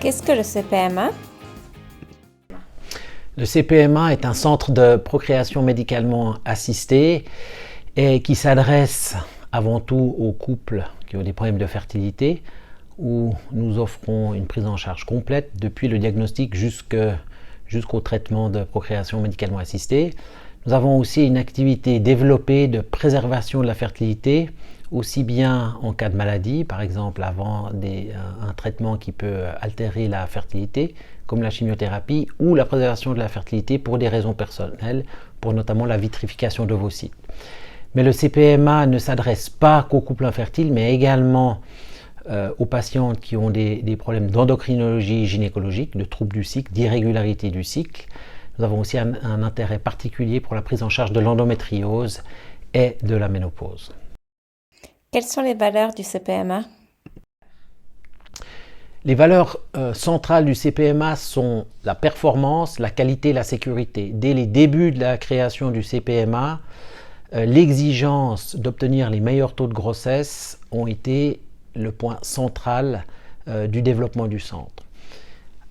Qu'est-ce que le CPMA? Le CPMA est un centre de procréation médicalement assistée et qui s'adresse avant tout aux couples qui ont des problèmes de fertilité, où nous offrons une prise en charge complète depuis le diagnostic jusqu'au traitement de procréation médicalement assistée. Nous avons aussi une activité développée de préservation de la fertilité, aussi bien en cas de maladie, par exemple avant un traitement qui peut altérer la fertilité, comme la chimiothérapie, ou la préservation de la fertilité pour des raisons personnelles, pour notamment la vitrification d'ovocytes. Mais le CPMA ne s'adresse pas qu'aux couples infertiles, mais également aux patientes qui ont des problèmes d'endocrinologie gynécologique, de troubles du cycle, d'irrégularité du cycle. Nous avons aussi un intérêt particulier pour la prise en charge de l'endométriose et de la ménopause. Quelles sont les valeurs du CPMA? Les valeurs centrales du CPMA sont la performance, la qualité et la sécurité. Dès les débuts de la création du CPMA, l'exigence d'obtenir les meilleurs taux de grossesse ont été le point central du développement du centre.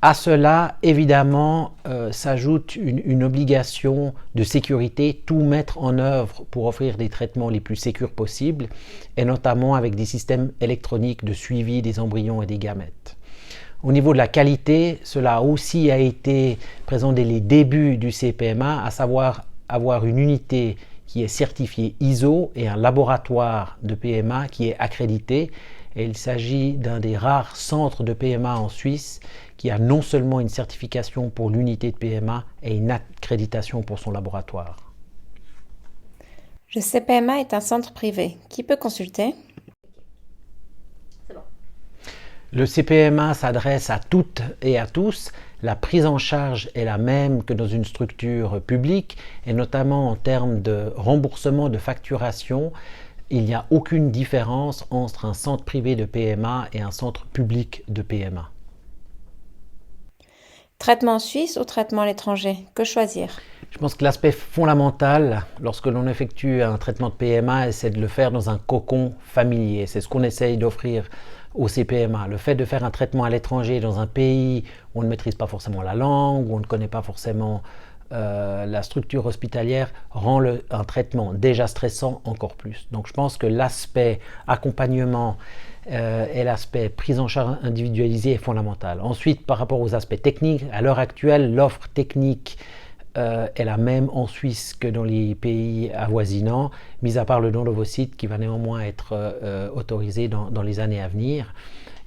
À cela, évidemment, s'ajoute une obligation de sécurité, tout mettre en œuvre pour offrir des traitements les plus sécurs possibles, et notamment avec des systèmes électroniques de suivi des embryons et des gamètes. Au niveau de la qualité, cela aussi a été présent dès les débuts du CPMA, à savoir avoir une unité qui est certifiée ISO et un laboratoire de PMA qui est accrédité. Et il s'agit d'un des rares centres de PMA en Suisse qui a non seulement une certification pour l'unité de PMA et une accréditation pour son laboratoire. Le CPMA est un centre privé. Qui peut consulter? Le CPMA s'adresse à toutes et à tous. La prise en charge est la même que dans une structure publique, et notamment en termes de remboursement, de facturation. Il n'y a aucune différence entre un centre privé de PMA et un centre public de PMA. Traitement en Suisse ou traitement à l'étranger? Que choisir? Je pense que l'aspect fondamental lorsque l'on effectue un traitement de PMA, c'est de le faire dans un cocon familier. C'est ce qu'on essaye d'offrir au CPMA. Le fait de faire un traitement à l'étranger dans un pays où on ne maîtrise pas forcément la langue, où on ne connaît pas forcément la structure hospitalière, rend un traitement déjà stressant encore plus. Donc je pense que l'aspect accompagnement et l'aspect prise en charge individualisée est fondamental. Ensuite, par rapport aux aspects techniques, à l'heure actuelle, l'offre technique est la même en Suisse que dans les pays avoisinants, mis à part le don d'ovocytes qui va néanmoins être autorisé dans les années à venir.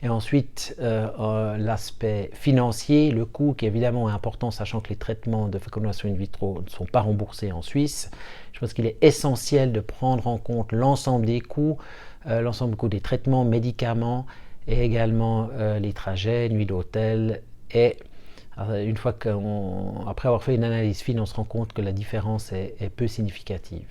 Et ensuite, l'aspect financier, le coût qui évidemment est important, sachant que les traitements de fécondation in vitro ne sont pas remboursés en Suisse. Je pense qu'il est essentiel de prendre en compte l'ensemble des coûts, l'ensemble des coûts des traitements, médicaments, et également les trajets, nuits d'hôtel. Et une fois après avoir fait une analyse fine, on se rend compte que la différence est peu significative.